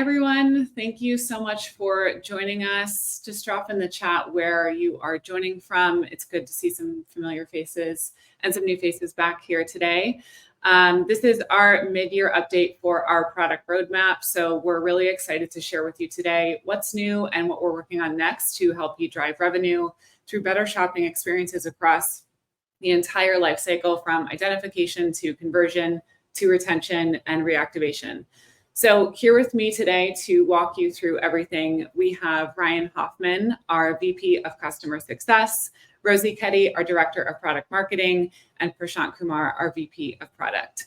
everyone. Thank you so much for joining us. Just drop in the chat where you are joining from. It's good to see some familiar faces and some new faces back here today. This is our mid-year update for our product roadmap. So we're really excited to share with you today what's new and what we're working on next to help you drive revenue through better shopping experiences across the entire life cycle, from identification to conversion to retention and reactivation. So here with me today to walk you through everything, we have Ryan Hoffman, our VP of Customer Success, Rosie Ketty, our Director of Product Marketing, and Prashant Kumar, our VP of Product.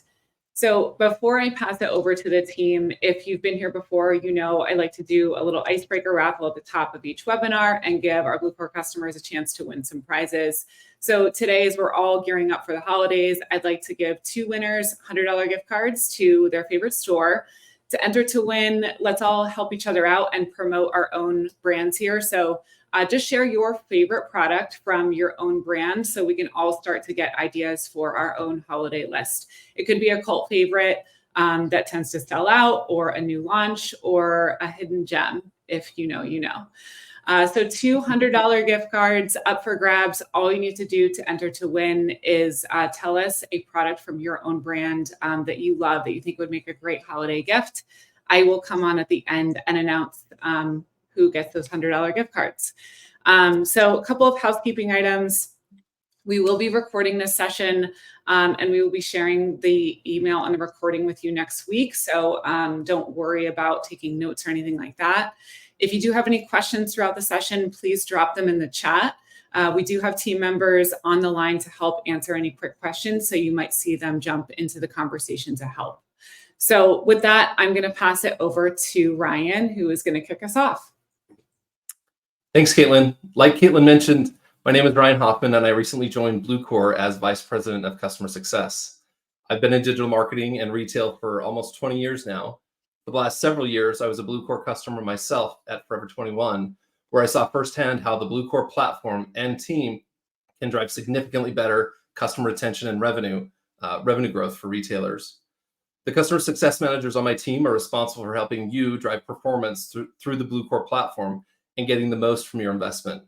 So before I pass it over to the team, if you've been here before, you know I like to do a little icebreaker raffle at the top of each webinar and give our Bluecore customers a chance to win some prizes. So today, as we're all gearing up for the holidays, I'd like to give 2 winners $100 gift cards to their favorite store. To enter to win, let's all help each other out and promote our own brands here. So just share your favorite product from your own brand so we can all start to get ideas for our own holiday list. It could be a cult favorite that tends to sell out, or a new launch, or a hidden gem. If you know, you know. So $200 gift cards up for grabs. All you need to do to enter to win is tell us a product from your own brand that you love, that you think would make a great holiday gift. I will come on at the end and announce who gets those $100 gift cards. So a couple of housekeeping items. We will be recording this session and we will be sharing the email and the recording with you next week. So don't worry about taking notes or anything like that. If you do have any questions throughout the session, please drop them in the chat. We do have team members on the line to help answer any quick questions, so you might see them jump into the conversation to help. So with that, I'm going to pass it over to Ryan, who is going to kick us off. Thanks, Caitlin. Like Caitlin mentioned, my name is Ryan Hoffman, and I recently joined Bluecore as Vice President of Customer Success. I've been in digital marketing and retail for almost 20 years now. For the last several years, I was a Bluecore customer myself at Forever 21, where I saw firsthand how the Bluecore platform and team can drive significantly better customer retention and revenue growth for retailers. The customer success managers on my team are responsible for helping you drive performance through the Bluecore platform and getting the most from your investment.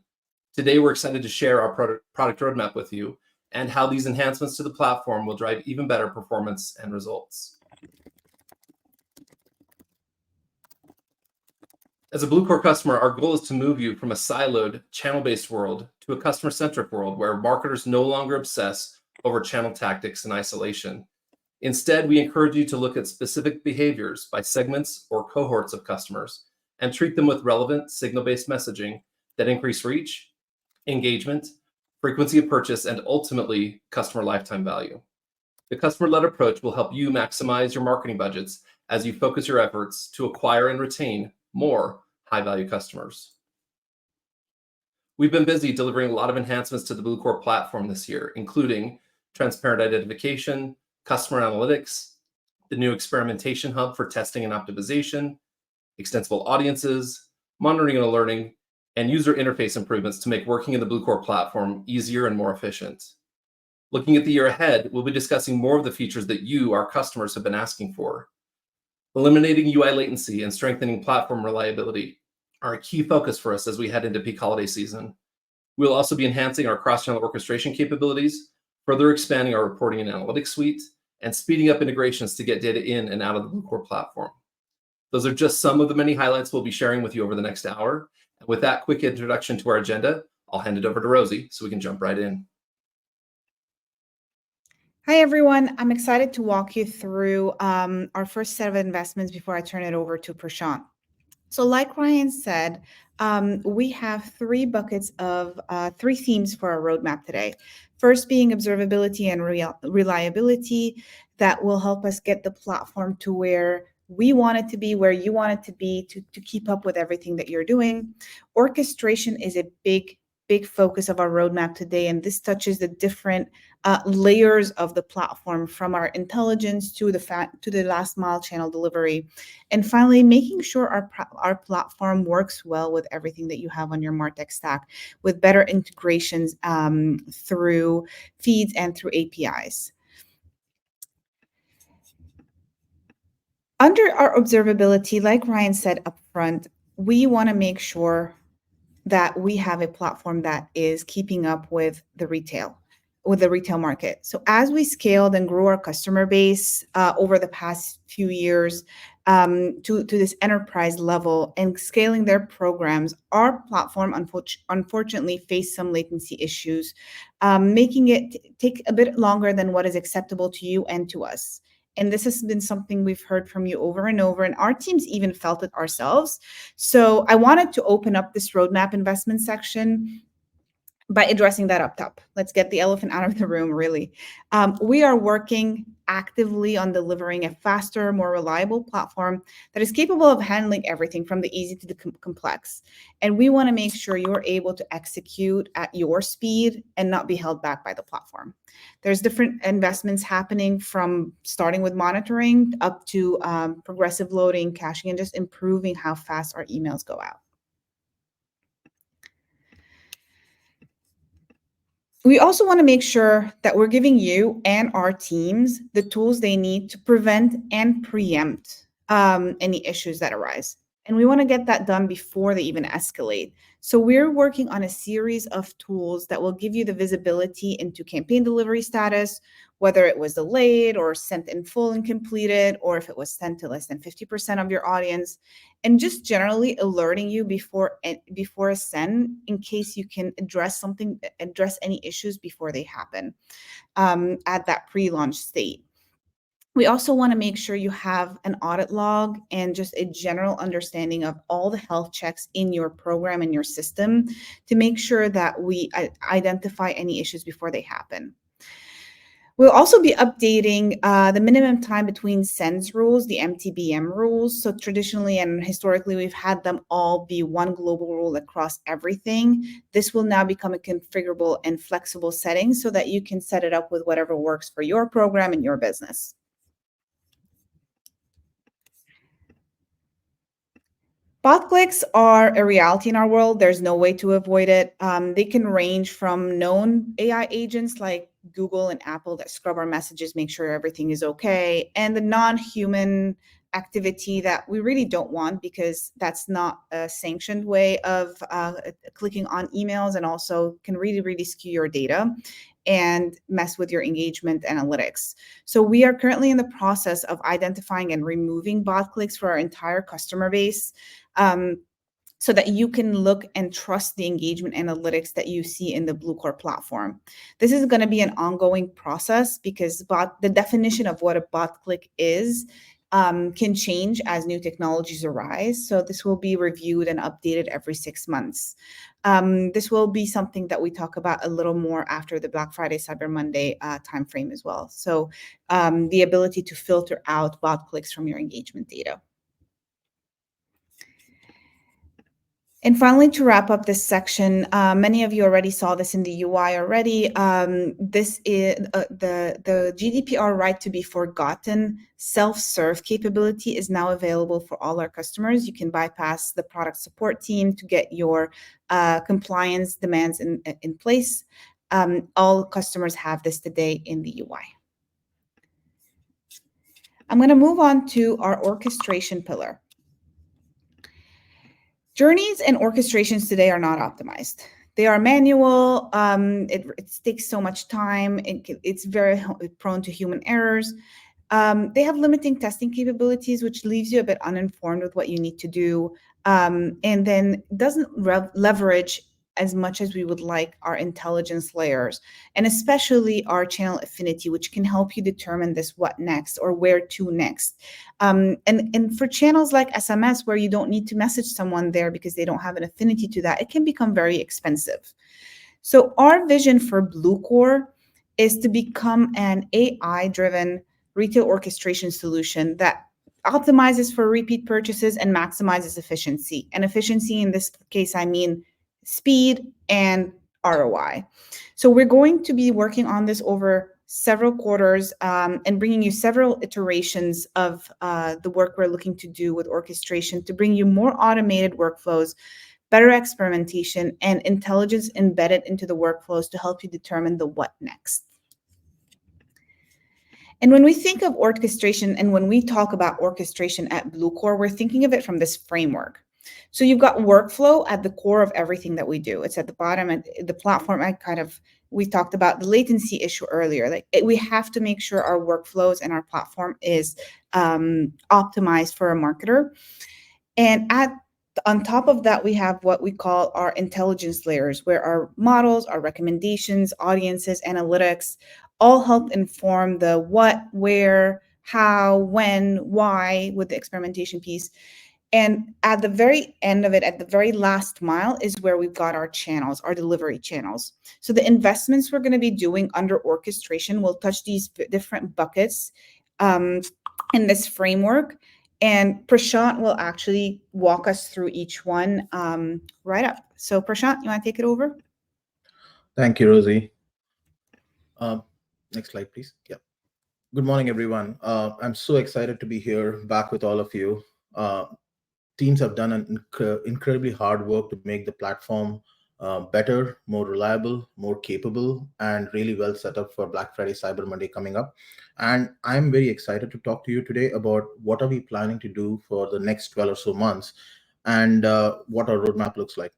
Today, we're excited to share our product roadmap with you and how these enhancements to the platform will drive even better performance and results. As a Bluecore customer, our goal is to move you from a siloed, channel-based world to a customer-centric world where marketers no longer obsess over channel tactics in isolation. Instead, we encourage you to look at specific behaviors by segments or cohorts of customers and treat them with relevant signal-based messaging that increase reach, engagement, frequency of purchase, and ultimately customer lifetime value. The customer-led approach will help you maximize your marketing budgets as you focus your efforts to acquire and retain more high-value customers. We've been busy delivering a lot of enhancements to the Bluecore platform this year, including transparent identification, customer analytics, the new experimentation hub for testing and optimization, extensible audiences, monitoring and alerting, and user interface improvements to make working in the Bluecore platform easier and more efficient. Looking at the year ahead, we'll be discussing more of the features that you, our customers, have been asking for. Eliminating UI latency and strengthening platform reliability are a key focus for us as we head into peak holiday season. We'll also be enhancing our cross-channel orchestration capabilities, further expanding our reporting and analytics suite, and speeding up integrations to get data in and out of the Bluecore platform. Those are just some of the many highlights we'll be sharing with you over the next hour. And with that quick introduction to our agenda, I'll hand it over to Rosie so we can jump right in. Hi, everyone. I'm excited to walk you through our first set of investments before I turn it over to Prashant. So like Ryan said, we have 3 buckets of 3 themes for our roadmap today. First being observability and reliability that will help us get the platform to where we want it to be, where you want it to be, to keep up with everything that you're doing. Orchestration is a big focus of our roadmap today, and this touches the different layers of the platform, from our intelligence to the last mile channel delivery, and finally making sure our platform works well with everything that you have on your MarTech stack, with better integrations through feeds and through APIs. Under our observability, like Ryan said upfront, we want to make sure that we have a platform that is keeping up with the retail market. So as we scaled and grew our customer base over the past few years to this enterprise level and scaling their programs, our platform unfortunately faced some latency issues, making it take a bit longer than what is acceptable to you and to us. And this has been something we've heard from you over and over, and our teams even felt it ourselves. So I wanted to open up this roadmap investment section by addressing that up top. Let's get the elephant out of the room, really. We are working actively on delivering a faster, more reliable platform that is capable of handling everything from the easy to the complex. And we want to make sure you're able to execute at your speed and not be held back by the platform. There's different investments happening from starting with monitoring up to progressive loading, caching, and just improving how fast our emails go out. We also want to make sure that we're giving you and our teams the tools they need to prevent and preempt any issues that arise. And we want to get that done before they even escalate. So we're working on a series of tools that will give you the visibility into campaign delivery status, whether it was delayed or sent in full and completed, or if it was sent to less than 50% of your audience, and just generally alerting you before a send in case you can address any issues before they happen at that pre-launch state. We also want to make sure you have an audit log and just a general understanding of all the health checks in your program and your system to make sure that we identify any issues before they happen. We'll also be updating the minimum time between sends rules, the MTBM rules. So traditionally and historically, we've had them all be one global rule across everything. This will now become a configurable and flexible setting so that you can set it up with whatever works for your program and your business. Bot clicks are a reality in our world. There's no way to avoid it. They can range from known AI agents like Google and Apple that scrub our messages, make sure everything is okay, and the non-human activity that we really don't want because that's not a sanctioned way of clicking on emails and also can really, really skew your data and mess with your engagement analytics. So we are currently in the process of identifying and removing bot clicks for our entire customer base. So that you can look and trust the engagement analytics that you see in the Bluecore platform. This is going to be an ongoing process because the definition of what a bot click is can change as new technologies arise. So this will be reviewed and updated every 6 months. This will be something that we talk about a little more after the Black Friday, Cyber Monday timeframe as well. So the ability to filter out bot clicks from your engagement data. And finally, to wrap up this section, many of you already saw this in the UI already. This is the GDPR right to be forgotten self-serve capability is now available for all our customers. You can bypass the product support team to get your compliance demands in place. All customers have this today in the UI. I'm going to move on to our orchestration pillar. Journeys and orchestrations today are not optimized. They are manual. It takes so much time. It's very prone to human errors. They have limiting testing capabilities, which leaves you a bit uninformed with what you need to do, and then doesn't leverage as much as we would like our intelligence layers, and especially our channel affinity, which can help you determine this what next or where to next. And for channels like SMS, where you don't need to message someone there because they don't have an affinity to that, it can become very expensive. So our vision for Bluecore is to become an AI-driven retail orchestration solution that optimizes for repeat purchases and maximizes efficiency. And efficiency in this case, I mean speed and ROI. So we're going to be working on this over several quarters and bringing you several iterations of the work we're looking to do with orchestration to bring you more automated workflows, better experimentation, and intelligence embedded into the workflows to help you determine the what next. And when we think of orchestration, and when we talk about orchestration at Bluecore, we're thinking of it from this framework. So you've got workflow at the core of everything that we do. It's at the bottom, and the platform. We talked about the latency issue earlier. We have to make sure our workflows and our platform is optimized for a marketer. And on top of that, we have what we call our intelligence layers, where our models, our recommendations, audiences, analytics all help inform the what, where, how, when, why with the experimentation piece. And at the very end of it, at the very last mile, is where we've got our channels, our delivery channels. So the investments we're going to be doing under orchestration will touch these different buckets in this framework. And Prashant will actually walk us through each one right up. So Prashant, you want to take it over? Thank you, Rosie. Next slide, please. Yeah. Good morning, everyone. I'm so excited to be here back with all of you. Teams have done an incredibly hard work to make the platform better, more reliable, more capable, and really well set up for Black Friday, Cyber Monday coming up. And I'm very excited to talk to you today about what are we planning to do for the next 12 or so months, and what our roadmap looks like.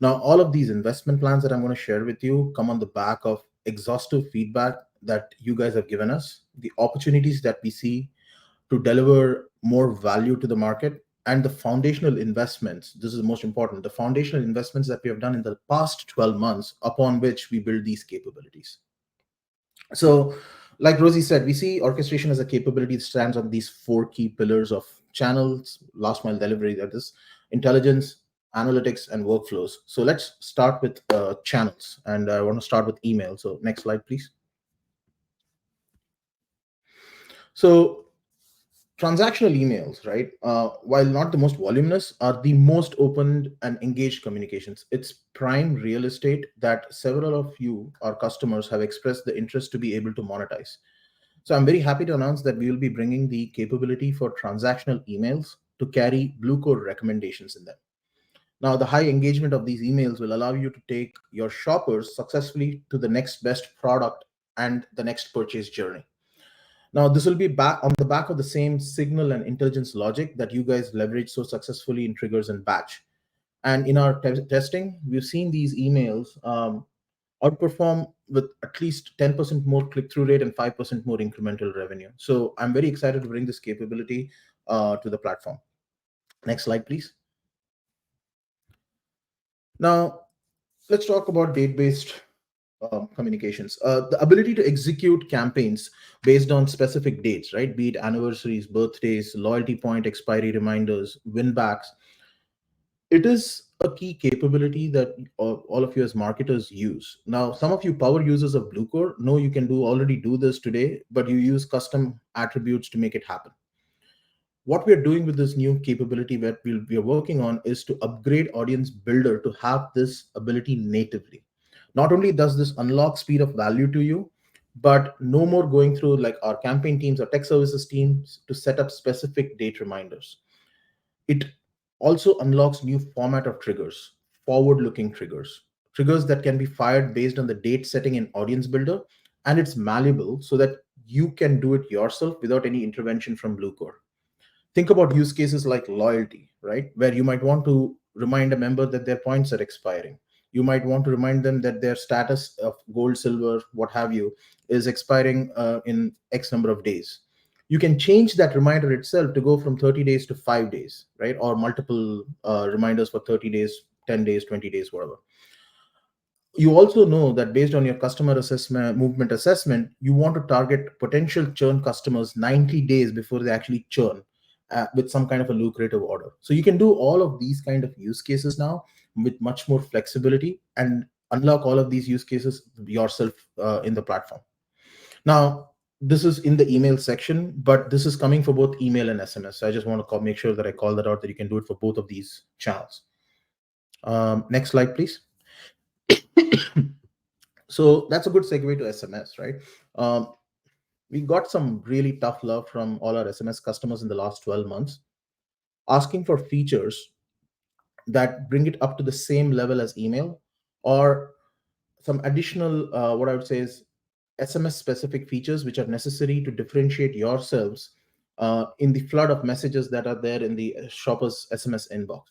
Now, all of these investment plans that I'm going to share with you come on the back of exhaustive feedback that you guys have given us, the opportunities that we see to deliver more value to the market, and the foundational investments. This is the most important, the foundational investments that we have done in the past 12 months upon which we build these capabilities. So, like Rosie said, we see orchestration as a capability that stands on these 4 key pillars of channels, last mile delivery, that is intelligence, analytics, and workflows. So let's start with channels, and I want to start with email. So next slide, please. So transactional emails, right, while not the most voluminous, are the most opened and engaged communications. It's prime real estate that several of you, our customers, have expressed the interest to be able to monetize. So I'm very happy to announce that we will be bringing the capability for transactional emails to carry Bluecore recommendations in them. Now, the high engagement of these emails will allow you to take your shoppers successfully to the next best product and the next purchase journey. Now, this will be back on the back of the same signal and intelligence logic that you guys leverage so successfully in triggers and batch. And in our testing, we've seen these emails outperform with at least 10% more click-through rate and 5% more incremental revenue. So I'm very excited to bring this capability to the platform. Next slide, please. Now, let's talk about date-based communications. The ability to execute campaigns based on specific dates, right? Be it anniversaries, birthdays, loyalty point expiry reminders, win backs. It is a key capability that all of you as marketers use. Now, some of you power users of Bluecore know you can already do this today, but you use custom attributes to make it happen. What we're doing with this new capability that we're working on is to upgrade Audience Builder to have this ability natively. Not only does this unlock speed of value to you, but no more going through like our campaign teams or tech services teams to set up specific date reminders. It also unlocks new format of triggers, forward-looking triggers that can be fired based on the date setting in Audience Builder, and it's malleable so that you can do it yourself without any intervention from Bluecore. Think about use cases like loyalty, right? Where you might want to remind a member that their points are expiring. You might want to remind them that their status of gold, silver, what have you, is expiring in X number of days. You can change that reminder itself to go from 30 days to 5 days, right? Or multiple reminders for 30 days, 10 days, 20 days, whatever. You also know that based on your customer assessment, movement assessment, you want to target potential churn customers 90 days before they actually churn with some kind of a lucrative order. So you can do all of these kind of use cases now with much more flexibility and unlock all of these use cases yourself in the platform. Now, this is in the email section, but this is coming for both email and SMS. So I just want to make sure that I call that out, that you can do it for both of these channels. Next slide, please. So that's a good segue to SMS, right? We got some really tough love from all our SMS customers in the last 12 months, asking for features that bring it up to the same level as email, or some additional, what I would say is SMS specific features which are necessary to differentiate yourselves in the flood of messages that are there in the shopper's SMS inbox.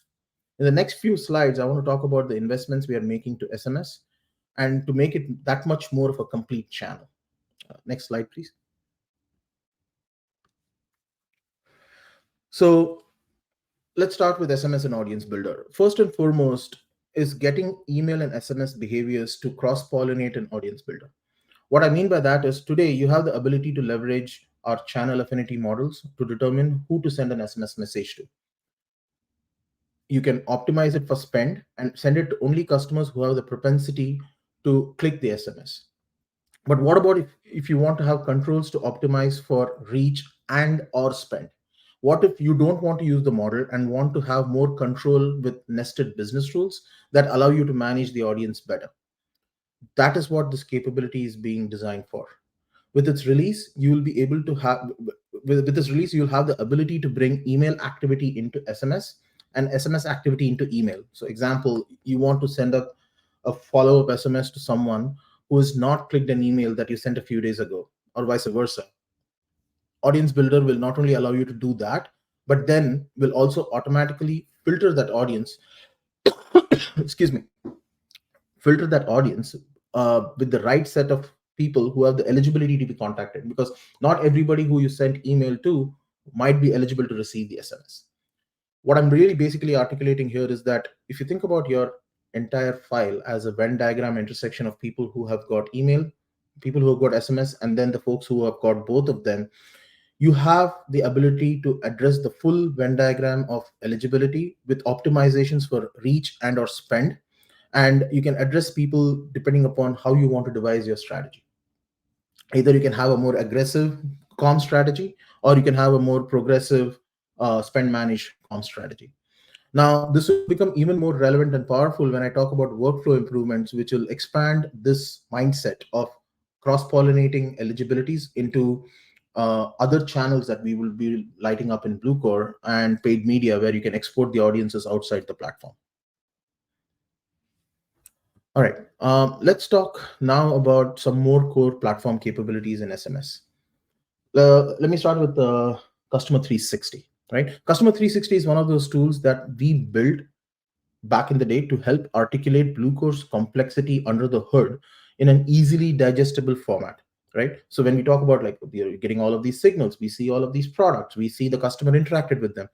In the next few slides, I want to talk about the investments we are making to SMS and to make it that much more of a complete channel. Next slide, please. So let's start with SMS and Audience Builder. First and foremost is getting email and SMS behaviors to cross-pollinate an Audience Builder. What I mean by that is today you have the ability to leverage our channel affinity models to determine who to send an SMS message to. You can optimize it for spend and send it to only customers who have the propensity to click the SMS. But what about if you want to have controls to optimize for reach and or spend? What if you don't want to use the model and want to have more control with nested business rules that allow you to manage the audience better? That is what this capability is being designed for. With its release, you will be able to have with this release, you'll have the ability to bring email activity into SMS and SMS activity into email. So example, you want to send a follow-up SMS to someone who has not clicked an email that you sent a few days ago, or vice versa. Audience Builder will not only allow you to do that, but then will also automatically filter that audience, excuse me, filter that audience with the right set of people who have the eligibility to be contacted, because not everybody who you sent email to might be eligible to receive the SMS. What I'm really basically articulating here is that if you think about your entire file as a Venn diagram intersection of people who have got email, people who have got SMS, and then the folks who have got both of them, you have the ability to address the full Venn diagram of eligibility with optimizations for reach and or spend. And you can address people depending upon how you want to devise your strategy. Either you can have a more aggressive comm strategy, or you can have a more progressive spend managed comm strategy. Now, this will become even more relevant and powerful when I talk about workflow improvements, which will expand this mindset of cross-pollinating eligibilities into other channels that we will be lighting up in Bluecore and paid media, where you can export the audiences outside the platform. All right, let's talk now about some more core platform capabilities in SMS. Let me start with Customer 360, right? Customer 360 is one of those tools that we built back in the day to help articulate Bluecore's complexity under the hood in an easily digestible format, right? So when we talk about like we're getting all of these signals, we see all of these products, we see the customer interacted with them.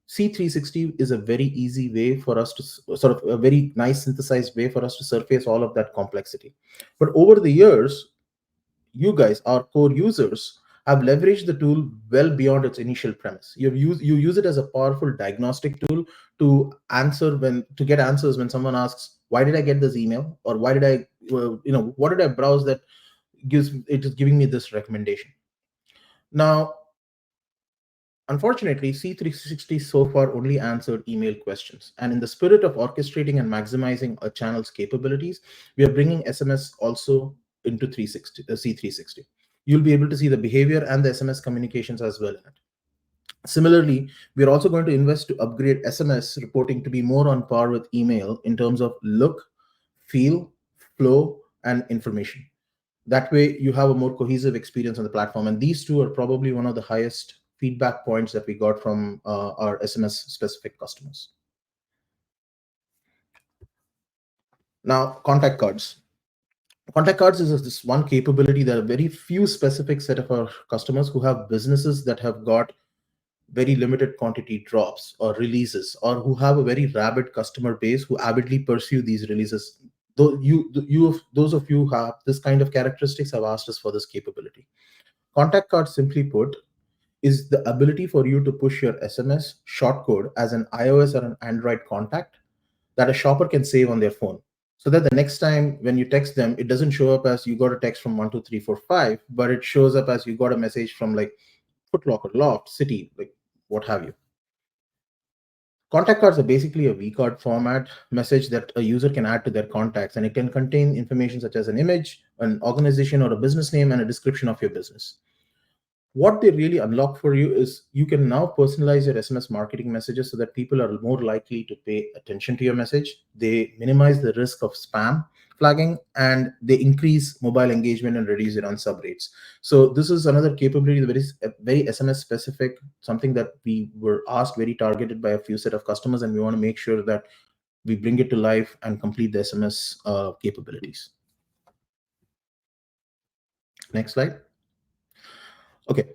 C360 is a very easy way for us to sort of a very nice synthesized way for us to surface all of that complexity. But over the years, you guys, our core users, have leveraged the tool well beyond its initial premise. You use it as a powerful diagnostic tool to get answers when someone asks, why did I get this email, or why did I what did I browse that it is giving me this recommendation. Now, unfortunately, C360 so far only answered email questions. And in the spirit of orchestrating and maximizing a channel's capabilities, we are bringing SMS also into C360. You'll be able to see the behavior and the SMS communications as well in it. Similarly, we are also going to invest to upgrade SMS reporting to be more on par with email in terms of look, feel, flow, and information. That way, you have a more cohesive experience on the platform. And these two are probably one of the highest feedback points that we got from our SMS specific customers. Now, contact cards. Contact cards is this one capability that a very few specific set of our customers who have businesses that have got very limited quantity drops or releases, or who have a very rabid customer base who avidly pursue these releases. Those of you who have this kind of characteristics have asked us for this capability. Contact card, simply put, is the ability for you to push your SMS shortcode as an iOS or an Android contact that a shopper can save on their phone. So that the next time when you text them, it doesn't show up as you got a text from 12345, but it shows up as you got a message from like Foot Locker, Loft, City, like what have you. Contact cards are basically a vCard format message that a user can add to their contacts, and it can contain information such as an image, an organization or a business name, and a description of your business. What they really unlock for you is you can now personalize your SMS marketing messages so that people are more likely to pay attention to your message. They minimize the risk of spam flagging, and they increase mobile engagement and reduce it on sub rates. So this is another capability that is very SMS specific, something that we were asked, very targeted by a few set of customers, and we want to make sure that we bring it to life and complete the SMS capabilities. Next slide. Okay.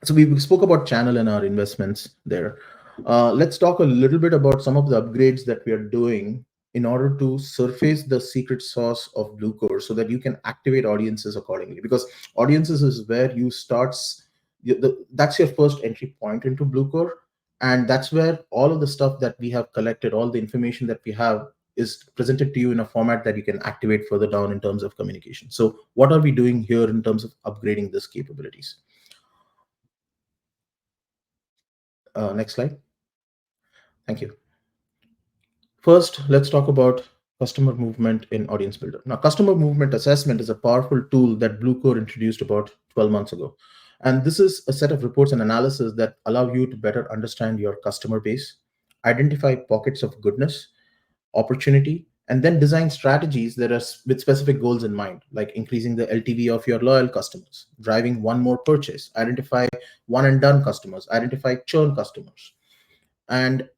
So we spoke about channel and our investments there. Let's talk a little bit about some of the upgrades that we are doing in order to surface the secret sauce of Bluecore so that you can activate audiences accordingly. Because audiences is where you that's your first entry point into Bluecore. And that's where all of the stuff that we have collected, all the information that we have, is presented to you in a format that you can activate further down in terms of communication. So what are we doing here in terms of upgrading these capabilities? Next slide. Thank you. First, let's talk about customer movement in Audience Builder. Now, customer movement assessment is a powerful tool that Bluecore introduced about 12 months ago. And this is a set of reports and analysis that allow you to better understand your customer base, identify pockets of goodness, opportunity, and then design strategies that are with specific goals in mind, like increasing the LTV of your loyal customers, driving one more purchase, identify one and done customers, identify churn customers. And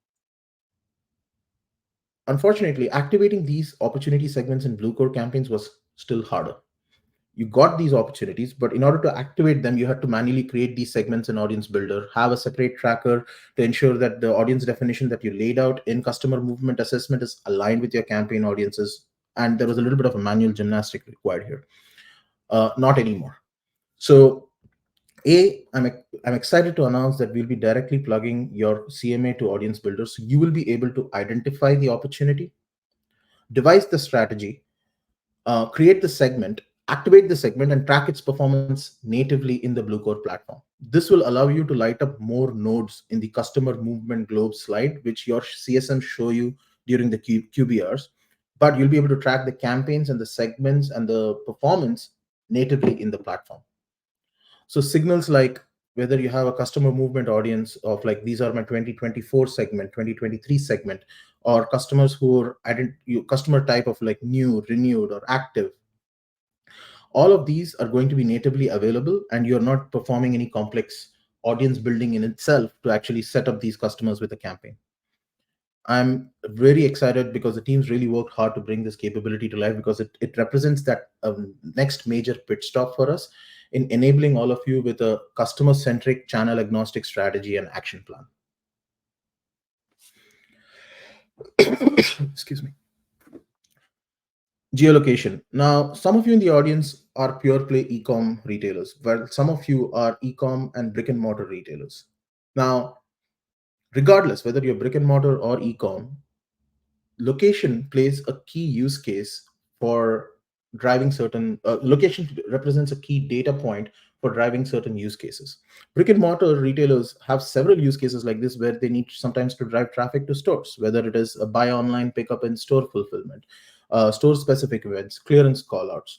unfortunately, activating these opportunity segments in Bluecore campaigns was still harder. You got these opportunities, but in order to activate them, you had to manually create these segments in Audience Builder, have a separate tracker to ensure that the audience definition that you laid out in customer movement assessment is aligned with your campaign audiences. And there was a little bit of a manual gymnastic required here. Not anymore. So I'm excited to announce that we'll be directly plugging your CMA to Audience Builder. So you will be able to identify the opportunity, devise the strategy, create the segment, activate the segment, and track its performance natively in the Bluecore platform. This will allow you to light up more nodes in the customer movement globe slide, which your CSM show you during the QBRs. But you'll be able to track the campaigns and the segments and the performance natively in the platform. So signals like whether you have a customer movement audience of like, these are my 2024 segment, 2023 segment, or customers who are customer type of like new, renewed, or active. All of these are going to be natively available, and you're not performing any complex audience building in itself to actually set up these customers with a campaign. I'm very excited because the teams really worked hard to bring this capability to life, because it represents that next major pit stop for us in enabling all of you with a customer-centric, channel-agnostic strategy and action plan. Excuse me. Geolocation. Now, some of you in the audience are pure play e-com retailers, while some of you are e-com and brick and mortar retailers. Now, regardless whether you're brick and mortar or e-com, location plays a key use case for driving certain location represents a key data point for driving certain use cases. Brick and mortar retailers have several use cases like this, where they need sometimes to drive traffic to stores, whether it is a buy online, pick up in store fulfillment, store specific events, clearance callouts.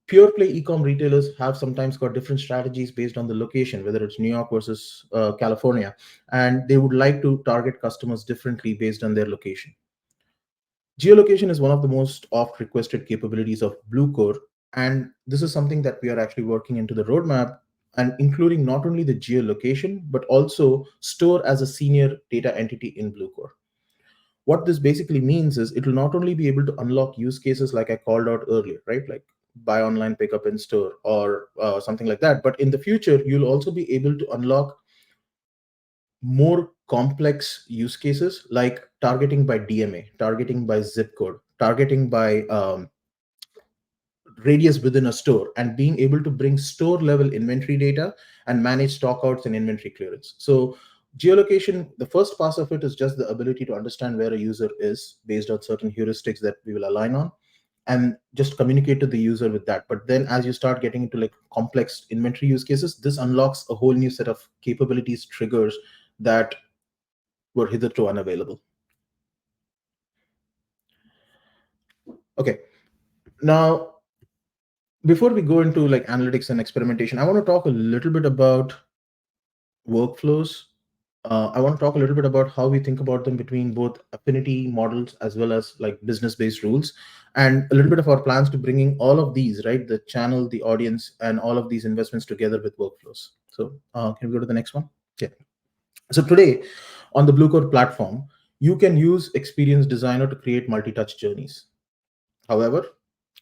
Pure play e-com retailers have sometimes got different strategies based on the location, whether it's New York versus California, and they would like to target customers differently based on their location. Geolocation is one of the most oft requested capabilities of Bluecore, and this is something that we are actually working into the roadmap, and including not only the geolocation, but also store as a senior data entity in Bluecore. What this basically means is it will not only be able to unlock use cases like I called out earlier, right? Like buy online, pick up in store, or something like that. But in the future, you'll also be able to unlock more complex use cases like targeting by DMA, targeting by zip code, targeting by radius within a store, and being able to bring store level inventory data and manage stockouts and inventory clearance. So geolocation, the first pass of it is just the ability to understand where a user is based on certain heuristics that we will align on, and just communicate to the user with that. But then as you start getting into like complex inventory use cases, this unlocks a whole new set of capabilities, triggers that were hitherto unavailable. Okay, now before we go into like analytics and experimentation, I want to talk a little bit about workflows I want to talk a little bit about how we think about them between both affinity models as well as like business-based rules, and a little bit of our plans to bringing all of these, right, the channel, the audience, and all of these investments together with workflows. So can we go to the next one? Yeah. So today on the Bluecore platform, you can use Experience Designer to create multi-touch journeys. However,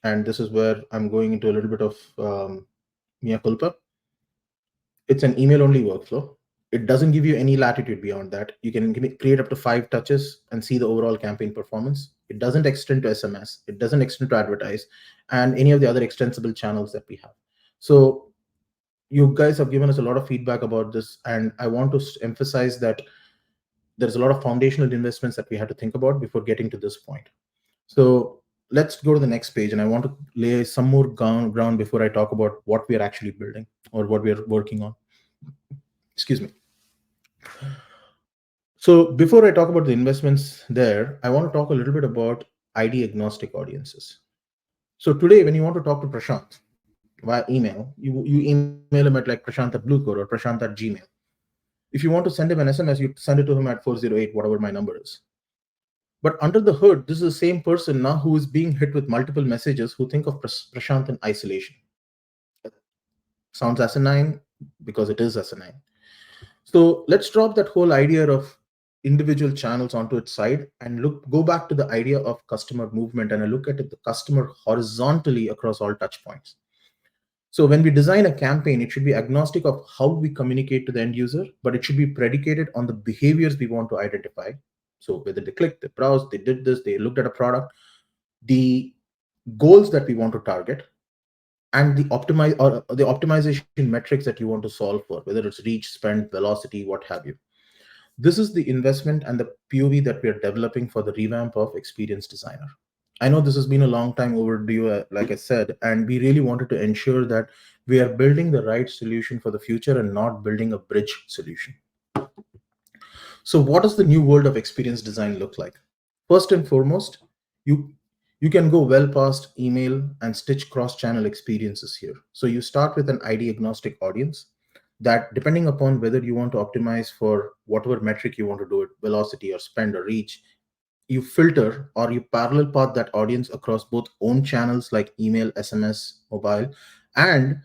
and this is where I'm going into a little bit of mea culpa, it's an email only workflow. It doesn't give you any latitude beyond that. You can create up to 5 touches and see the overall campaign performance. It doesn't extend to SMS. It doesn't extend to advertise and any of the other extensible channels that we have. So you guys have given us a lot of feedback about this. And I want to emphasize that there's a lot of foundational investments that we had to think about before getting to this point. So let's go to the next page. And I want to lay some more ground before I talk about what we are actually building or what we are working on. Excuse me. So before I talk about the investments there, I want to talk a little bit about ID agnostic audiences. So today, when you want to talk to Prashant via email, you email him at like Prashant at Bluecore or Prashant at Gmail. If you want to send him an SMS, you send it to him at 408, whatever my number is. But under the hood, this is the same person now who is being hit with multiple messages who think of Prashant in isolation. Sounds asinine because it is asinine. So let's drop that whole idea of individual channels onto its side and go back to the idea of customer movement and look at the customer horizontally across all touch points. So when we design a campaign, it should be agnostic of how we communicate to the end user, but it should be predicated on the behaviors we want to identify. So whether they clicked, they browsed, they did this, they looked at a product, the goals that we want to target, and the optimization metrics that you want to solve for, whether it's reach, spend, velocity, what have you. This is the investment and the POV that we are developing for the revamp of Experience Designer. I know this has been a long time overdue, like I said, and we really wanted to ensure that we are building the right solution for the future and not building a bridge solution. So what does the new world of experience design look like? First and foremost, you you can go well past email and stitch cross-channel experiences here. So you start with an ID agnostic audience that, depending upon whether you want to optimize for whatever metric you want to do it, velocity or spend or reach, you filter or you parallel path that audience across both own channels like email, SMS, mobile, and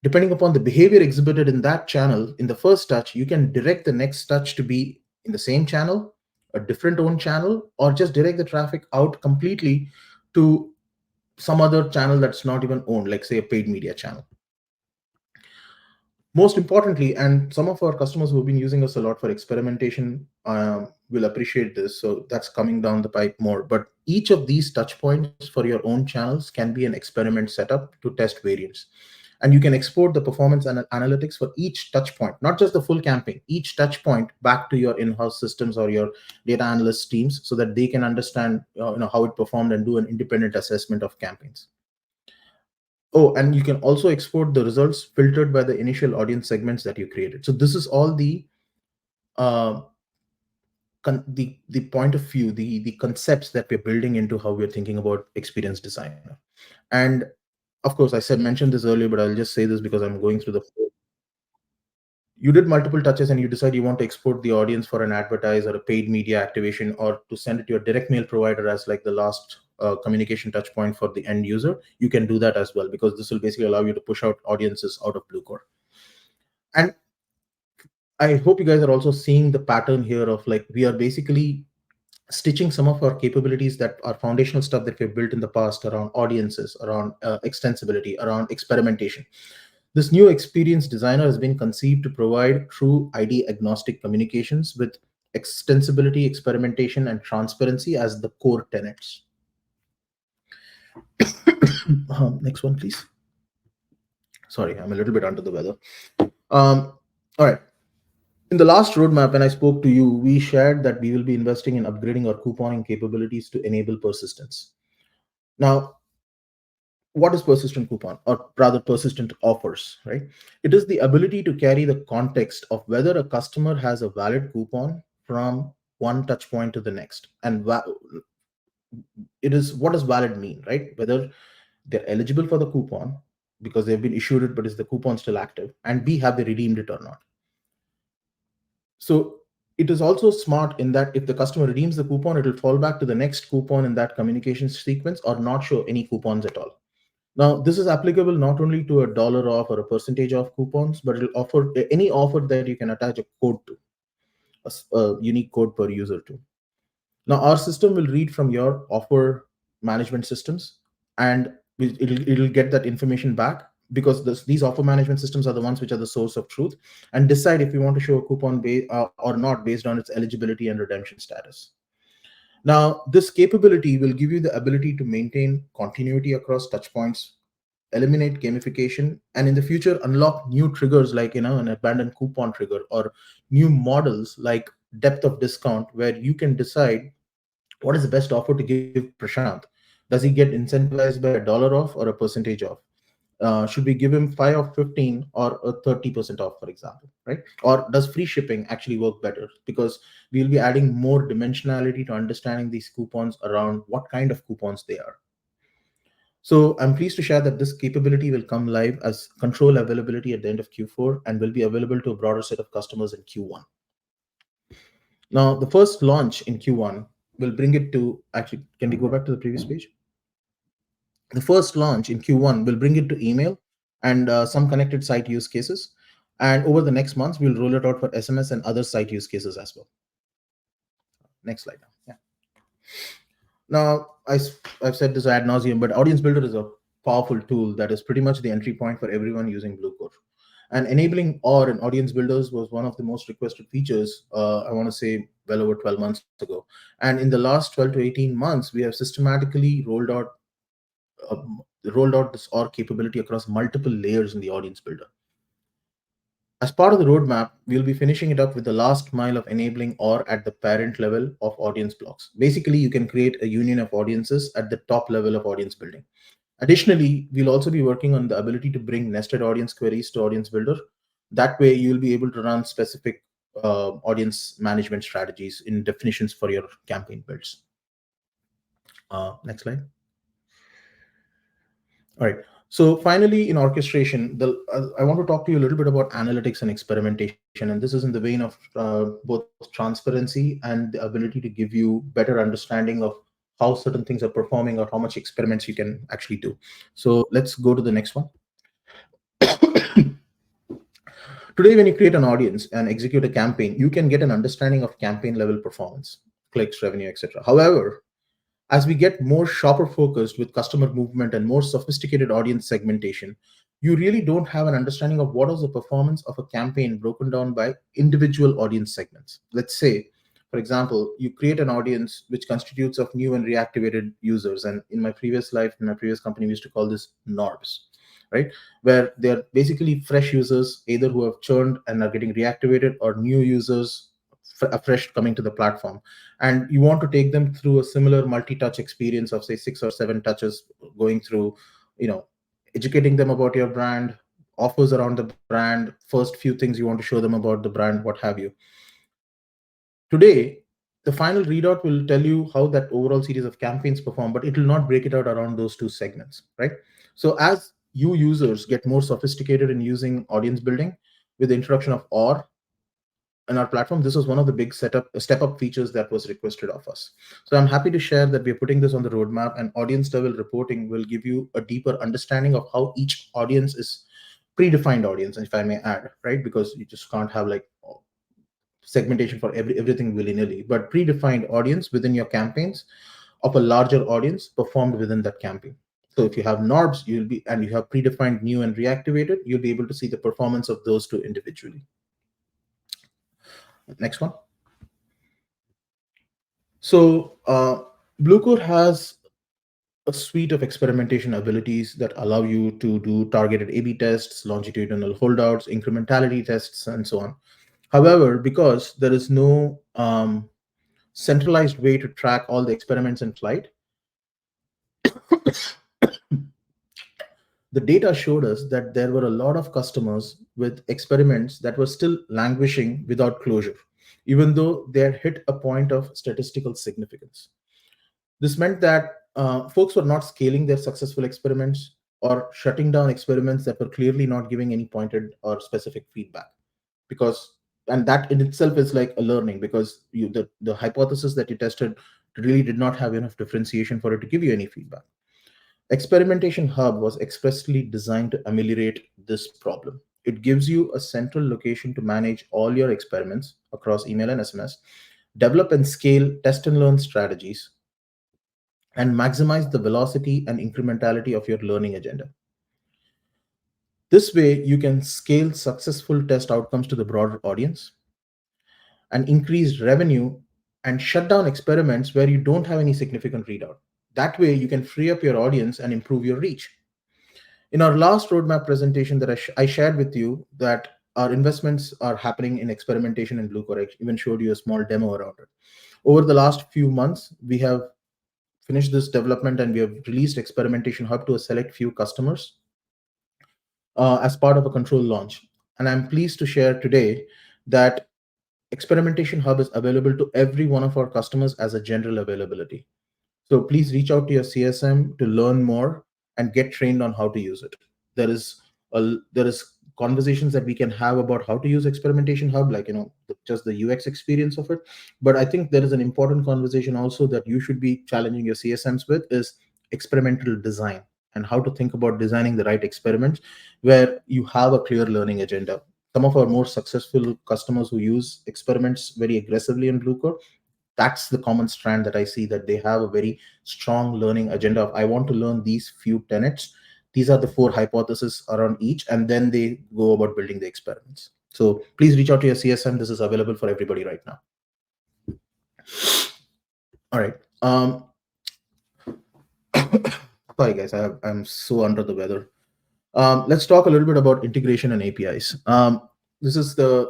depending upon the behavior exhibited in that channel in the first touch, you can direct the next touch to be in the same channel, a different own channel, or just direct the traffic out completely to some other channel that's not even owned, like say a paid media channel. Most importantly, and some of our customers who have been using us a lot for experimentation will appreciate this, so that's coming down the pipe more, but each of these touch points for your own channels can be an experiment setup to test variants. And you can export the performance and analytics for each touch point, not just the full campaign, each touch point back to your in-house systems or your data analyst teams so that they can understand how it performed and do an independent assessment of campaigns. Oh, and you can also export the results filtered by the initial audience segments that you created. So this is all the point of view, the concepts that we're building into how we're thinking about experience designer. And of course, mentioned this earlier, but I'll just say this because I'm going through the flow. You did multiple touches and you decide you want to export the audience for an advertise or a paid media activation, or to send it to your direct mail provider as like the last communication touch point for the end user. You can do that as well, because this will basically allow you to push out audiences out of Bluecore. And I hope you guys are also seeing the pattern here of like, we are basically stitching some of our capabilities that are foundational stuff that we've built in the past around audiences, around extensibility, around experimentation. This new experience designer has been conceived to provide true ID agnostic communications with extensibility, experimentation, and transparency as the core tenets. Next one, please. Sorry, I'm a little bit under the weather. All right. In the last roadmap, when I spoke to you, we shared that we will be investing in upgrading our couponing capabilities to enable persistence. Now, what is persistent coupon, or rather persistent offers, right? It is the ability to carry the context of whether a customer has a valid coupon from one touch point to the next. And it is, what does valid mean, right? Whether they're eligible for the coupon because they've been issued it, but is the coupon still active? And B, have they redeemed it or not? So It is also smart in that if the customer redeems the coupon, it will fall back to the next coupon in that communication sequence or not show any coupons at all. Now, this is applicable not only to a dollar off or a percentage off coupons, but it will offer any offer that you can attach a code to, a unique code per user to. Now, our system will read from your offer management systems, and it'll get that information back, because these offer management systems are the ones which are the source of truth, and decide if you want to show a coupon or not based on its eligibility and redemption status. Now, this capability will give you the ability to maintain continuity across touchpoints, eliminate gamification, and in the future unlock new triggers like an abandoned coupon trigger, or new models like depth of discount, where you can decide what is the best offer to give Prashant. Does he get incentivized by a dollar off or a percentage off? Should we give him 5 or 15 or a 30% off, for example, right? Or does free shipping actually work better? Because we'll be adding more dimensionality to understanding these coupons around what kind of coupons they are. So I'm pleased to share that this capability will come live as control availability at the end of Q4 and will be available to a broader set of customers in Q1. Now, the first launch in Q1 will bring it to, actually, can we go back to the previous page? The first launch in Q1 will bring it to email and some connected site use cases. And over the next months, we'll roll it out for SMS and other site use cases as well. Next slide. Yeah. Now, I've said this ad nauseum, but Audience Builder is a powerful tool that is pretty much the entry point for everyone using Bluecore. And enabling OR in Audience Builders was one of the most requested features, I want to say, well over 12 months ago. And in the last 12 to 18 months, we have systematically rolled out this OR capability across multiple layers in the Audience Builder. As part of the roadmap, we'll be finishing it up with the last mile of enabling OR at the parent level of audience blocks. Basically, you can create a union of audiences at the top level of audience building. Additionally, we'll also be working on the ability to bring nested audience queries to Audience Builder. That way, you'll be able to run specific audience management strategies in definitions for your campaign builds. Next slide. All right. So finally, in orchestration, I want to talk to you a little bit about analytics and experimentation. And this is in the vein of both transparency and the ability to give you better understanding of how certain things are performing or how much experiments you can actually do. So let's go to the next one. Today, when you create an audience and execute a campaign, you can get an understanding of campaign level performance, clicks, revenue, etc. However, as we get more shopper focused with customer movement and more sophisticated audience segmentation, you really don't have an understanding of what is the performance of a campaign broken down by individual audience segments. Let's say, for example, you create an audience which constitutes of new and reactivated users. And in my previous life, in my previous company, we used to call this NORBs, right? Where they're basically fresh users, either who have churned and are getting reactivated, or new users fresh coming to the platform. And you want to take them through a similar multi-touch experience of, say, 6 or 7 touches, going through, educating them about your brand, offers around the brand, first few things you want to show them about the brand, what have you. Today, the final readout will tell you how that overall series of campaigns perform, but it will not break it out around those 2 segments, right? So as you users get more sophisticated in using audience building with the introduction of OR in our platform, this was one of the big step-up features that was requested of us. So I'm happy to share that we're putting this on the roadmap, and audience level reporting will give you a deeper understanding of how each audience is predefined audience, if I may add, right? Because you just can't have like segmentation for everything willy-nilly, but predefined audience within your campaigns of a larger audience performed within that campaign. So if you have NORBs, you have predefined new and reactivated, you'll be able to see the performance of those 2 individually. Next one. So Bluecore has a suite of experimentation abilities that allow you to do targeted A/B tests, longitudinal holdouts, incrementality tests, and so on. However, because there is no centralized way to track all the experiments in flight, the data showed us that there were a lot of customers with experiments that were still languishing without closure, even though they had hit a point of statistical significance. This meant that folks were not scaling their successful experiments or shutting down experiments that were clearly not giving any pointed or specific feedback, because and that in itself is like a learning, because the hypothesis that you tested really did not have enough differentiation for it to give you any feedback. Experimentation Hub was expressly designed to ameliorate this problem. It gives you a central location to manage all your experiments across email and SMS, develop and scale test and learn strategies, and maximize the velocity and incrementality of your learning agenda. This way, you can scale successful test outcomes to the broader audience and increase revenue, and shut down experiments where you don't have any significant readout. That way, you can free up your audience and improve your reach. In our last roadmap presentation that I shared with you, that our investments are happening in experimentation in Bluecore. I even showed you a small demo around it. Over the last few months, we have finished this development and we have released Experimentation Hub to a select few customers as part of a controlled launch. And I'm pleased to share today that Experimentation Hub is available to every one of our customers as a general availability. So please reach out to your CSM to learn more and get trained on how to use it. There is conversations that we can have about how to use Experimentation Hub, like just the UX experience of it. But I think there is an important conversation also that you should be challenging your CSMs with, is experimental design, and how to think about designing the right experiments where you have a clear learning agenda. Some of our more successful customers who use experiments very aggressively in Bluecore, that's the common strand that I see, that they have a very strong learning agenda of, I want to learn these few tenets. These are the 4 hypotheses around each, and then they go about building the experiments. So please reach out to your CSM. This is available for everybody right now. All right. Sorry guys, I'm so under the weather. Let's talk a little bit about integration and APIs. This is a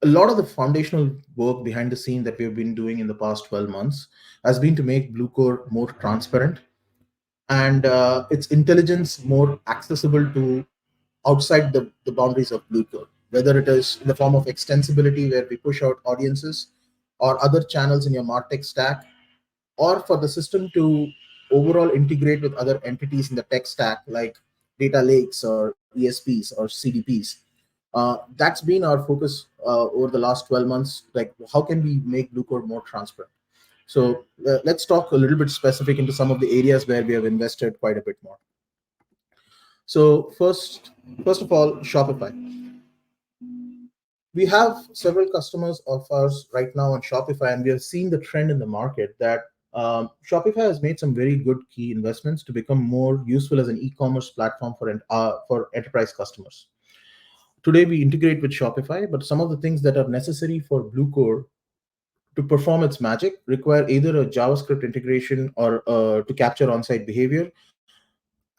lot of the foundational work behind the scene that we've been doing in the past 12 months has been to make Bluecore more transparent, and its intelligence more accessible to outside the boundaries of Bluecore, whether it is in the form of extensibility where we push out audiences or other channels in your MarTech stack, or for the system to overall integrate with other entities in the tech stack like data lakes or ESPs or CDPs. That's been our focus over the last 12 months. Like, how can we make Bluecore more transparent? So let's talk a little bit specific into some of the areas where we have invested quite a bit more. So first of all, Shopify. We have several customers of ours right now on Shopify, and we have seen the trend in the market that Shopify has made some very good key investments to become more useful as an e-commerce platform for enterprise customers. Today, we integrate with Shopify, but some of the things that are necessary for Bluecore to perform its magic require either a JavaScript integration or to capture on-site behavior,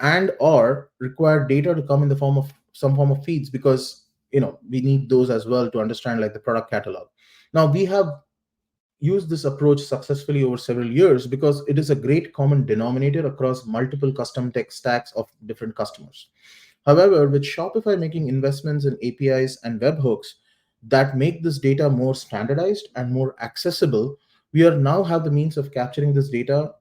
and or require data to come in the form of some form of feeds, because we need those as well to understand like the product catalog. Now, we have used this approach successfully over several years because it is a great common denominator across multiple custom tech stacks of different customers. However, with Shopify making investments in APIs and webhooks that make this data more standardized and more accessible, we are now have the means of capturing this data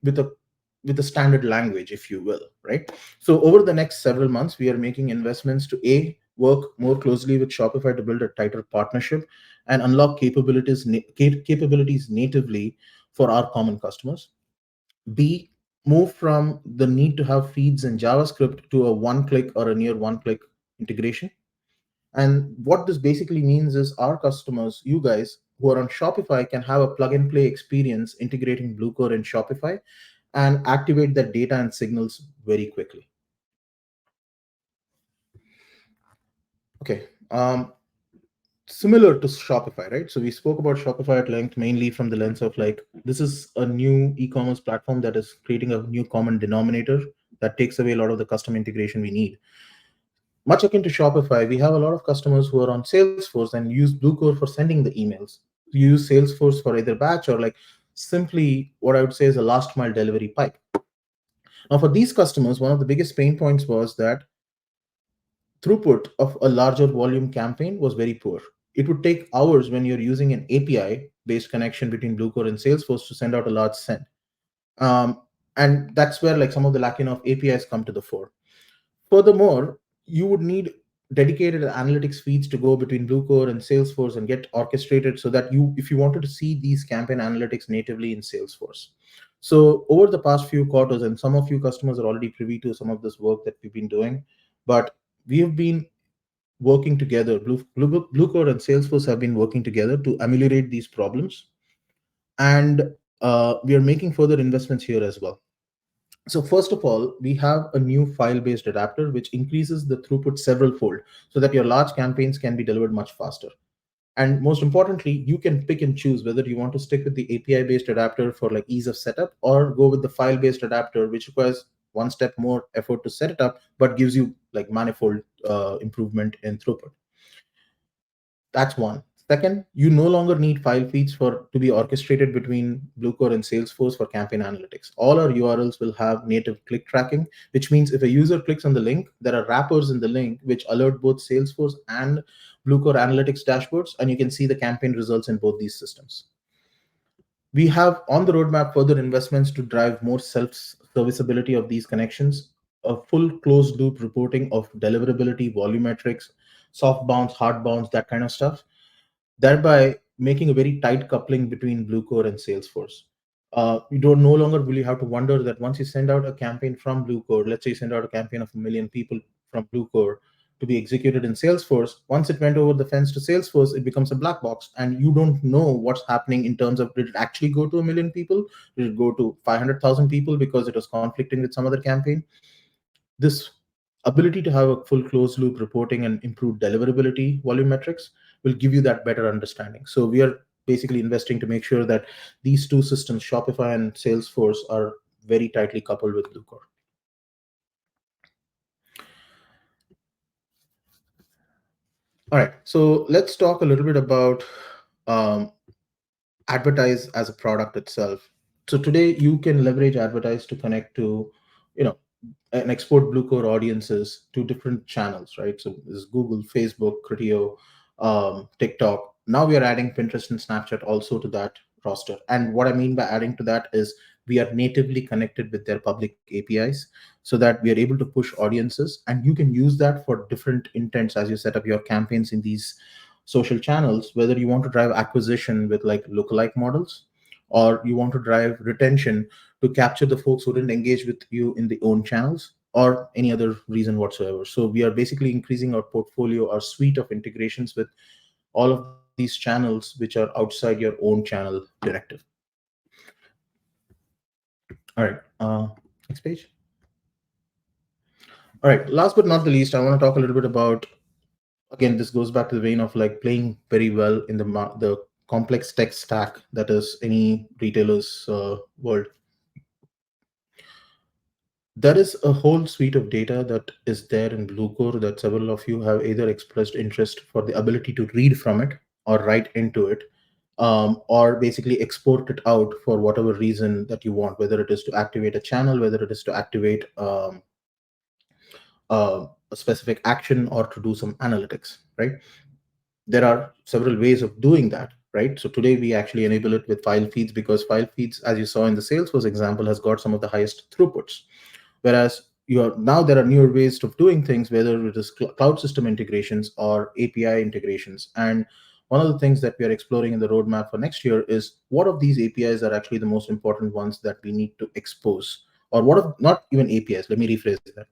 with a standard language, if you will, right? So over the next several months, we are making investments to work more closely with Shopify to build a tighter partnership and unlock capabilities natively for our common customers. B, move from the need to have feeds in JavaScript to a one-click or a near one-click integration. And what this basically means is our customers, you guys who are on Shopify, can have a plug-and-play experience integrating Bluecore in Shopify and activate that data and signals very quickly. Okay. Similar to Shopify, right? So we spoke about Shopify at length, mainly from the lens of like, this is a new e-commerce platform that is creating a new common denominator that takes away a lot of the custom integration we need. Much akin to Shopify, we have a lot of customers who are on Salesforce and use Bluecore for sending the emails. You use Salesforce for either batch or like simply what I would say is a last mile delivery pipe. Now, for these customers, one of the biggest pain points was that throughput of a larger volume campaign was very poor. It would take hours when you're using an API based connection between Bluecore and Salesforce to send out a large send. And that's where like some of the lacking of APIs come to the fore. Furthermore, you would need dedicated analytics feeds to go between Bluecore and Salesforce and get orchestrated so that if you wanted to see these campaign analytics natively in Salesforce. So over the past few quarters, and some of you customers are already privy to some of this work that we've been doing, but we have been working together. Bluecore and Salesforce have been working together to ameliorate these problems, and we are making further investments here as well. So first of all, we have a new file-based adapter which increases the throughput several fold so that your large campaigns can be delivered much faster. And most importantly, you can pick and choose whether you want to stick with the API-based adapter for like ease of setup, or go with the file-based adapter, which requires one step more effort to set it up, but gives you like manifold improvement in throughput. That's one. Second, you no longer need file feeds for to be orchestrated between Bluecore and Salesforce for campaign analytics. All our URLs will have native click tracking, which means if a user clicks on the link, there are wrappers in the link which alert both Salesforce and Bluecore analytics dashboards, and you can see the campaign results in both these systems. We have on the roadmap further investments to drive more self-serviceability of these connections, a full closed loop reporting of deliverability, volumetrics, soft bounds, hard bounds, that kind of stuff, thereby making a very tight coupling between Bluecore and Salesforce. You don't no longer will you have to wonder that once you send out a campaign from Bluecore, let's say you send out a campaign of 1 million people from Bluecore to be executed in Salesforce, once it went over the fence to Salesforce, it becomes a black box, and you don't know what's happening in terms of did it actually go to 1 million people, did it go to 500,000 people because it was conflicting with some other campaign. This ability to have a full closed loop reporting and improved deliverability volumetrics will give you that better understanding. So we are basically investing to make sure that these two systems, Shopify and Salesforce, are very tightly coupled with Bluecore. All right, so let's talk a little bit about um, advertise as a product itself. So today you can leverage advertise to connect to, you know, and export Bluecore audiences to different channels, right? So there's Google, Facebook, Criteo, TikTok. Now we are adding Pinterest and Snapchat also to that roster. And what I mean by adding to that is we are natively connected with their public APIs so that we are able to push audiences, and you can use that for different intents as you set up your campaigns in these social channels, whether you want to drive acquisition with like lookalike models, or you want to drive retention to capture the folks who didn't engage with you in the own channels, or any other reason whatsoever. So we are basically increasing our portfolio, our suite of integrations with all of these channels which are outside your own channel directive. All right, next page. All right, last but not the least, I want to talk a little bit about, again, this goes back to the vein of like playing very well in the complex tech stack that is any retailer's world. There is a whole suite of data that is there in Bluecore that several of you have either expressed interest for the ability to read from it or write into it, or basically export it out for whatever reason that you want, whether it is to activate a channel, whether it is to activate a specific action, or to do some analytics, right? There are several ways of doing that, right? So today we actually enable it with file feeds, because file feeds, as you saw in the Salesforce example, has got some of the highest throughputs. Whereas now there are newer ways of doing things, whether it is cloud system integrations or API integrations. And one of the things that we are exploring in the roadmap for next year is what of these APIs are actually the most important ones that we need to expose, or what of not even APIs. Let me rephrase that.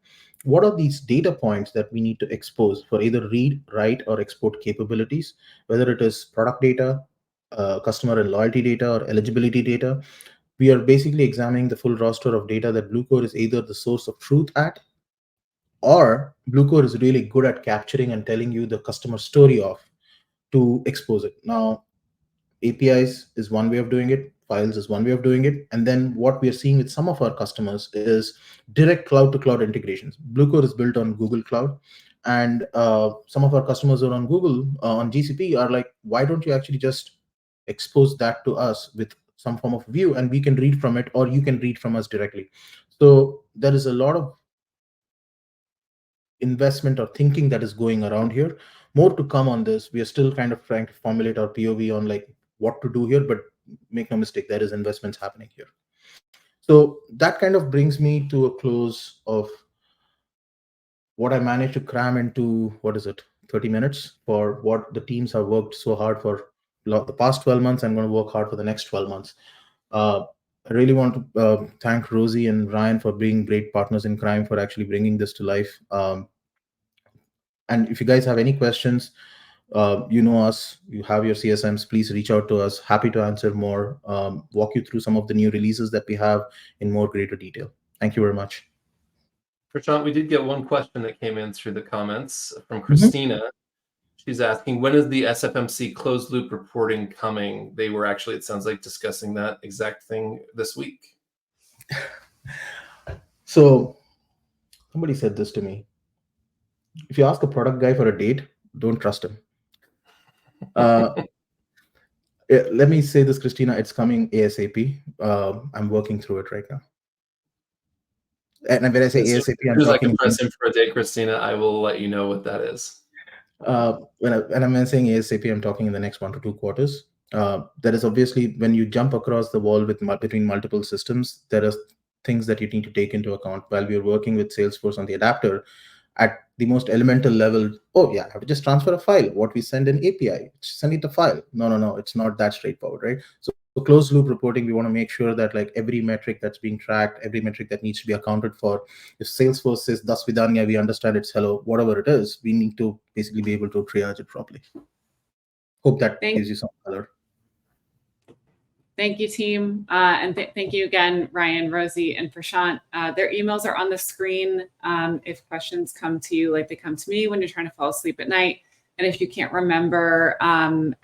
What are these data points that we need to expose for either read, write, or export capabilities, whether it is product data, customer and loyalty data, or eligibility data. We are basically examining the full roster of data that Bluecore is either the source of truth at, or Bluecore is really good at capturing and telling you the customer story of, to expose it. Now, APIs is one way of doing it, files is one way of doing it, and then what we are seeing with some of our customers is direct cloud to cloud integrations. Bluecore is built on Google Cloud, and some of our customers who are on Google, on GCP, are like, why don't you actually just expose that to us with some form of view, and we can read from it, or you can read from us directly. So there is a lot of investment or thinking that is going around here. More to come on this. We are still kind of trying to formulate our POV on like what to do here, but make no mistake, there is investments happening here. So that kind of brings me to a close of what I managed to cram into, 30 minutes for what the teams have worked so hard for the past 12 months. I'm going to work hard for the next 12 months. I really want to thank Rosie and Ryan for being great partners in crime for actually bringing this to life. And if you guys have any questions, you know us, you have your CSMs, please reach out to us. Happy to answer more, walk you through some of the new releases that we have in more greater detail. Thank you very much. Prashant, we did get one question that came in through the comments from Christina. She's asking, when is the SFMC closed loop reporting coming? They were actually, it sounds like, discussing that exact thing this week. So somebody said this to me. If you ask a product guy for a date, don't trust him. Let me say this, Christina, it's coming ASAP. I'm working through it right now. And when I say ASAP, I'm talking. I talking. can press him for a date, Christina. I will let you know what that is. When I'm saying ASAP, I'm talking in the next 1 to 2 quarters. There is obviously, when you jump across the wall between multiple systems, there are things that you need to take into account while we are working with Salesforce on the adapter. At the most elemental level, oh yeah, I have to just transfer a file. What we send an API, send it a file. No, it's not that straightforward, right? So closed loop reporting, we want to make sure that like every metric that's being tracked, every metric that needs to be accounted for, if Salesforce says das vidanya, we understand it's hello, whatever it is, we need to basically be able to triage it properly. Hope that gives you some color. Thank you, team. And thank you again, Ryan, Rosie, and Prashant. Their emails are on the screen if questions come to you like they come to me when you're trying to fall asleep at night. And if you can't remember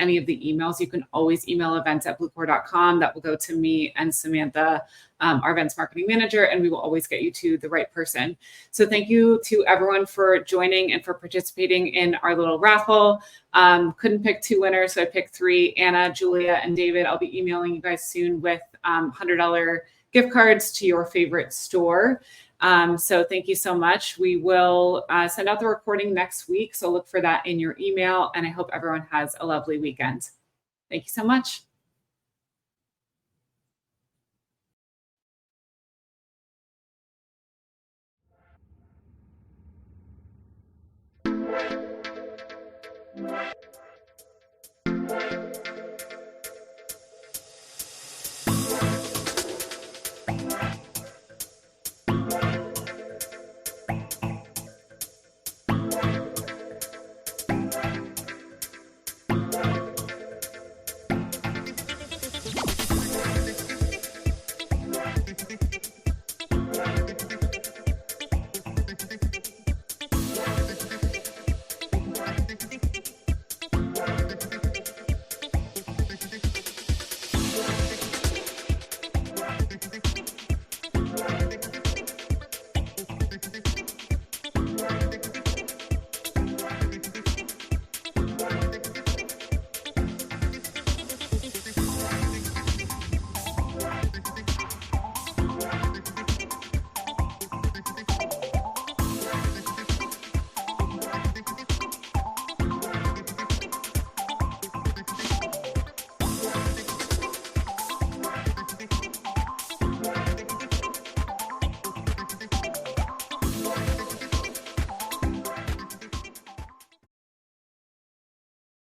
any of the emails, you can always email events@bluecore.com. That will go to me and Samantha, our events marketing manager, and we will always get you to the right person. So thank you to everyone for joining and for participating in our little raffle. Couldn't pick 2 winners, so I picked 3, Anna, Julia, and David. I'll be emailing you guys soon with $100 gift cards to your favorite store. So thank you so much. We will send out the recording next week, so look for that in your email, and I hope everyone has a lovely weekend. Thank you so much.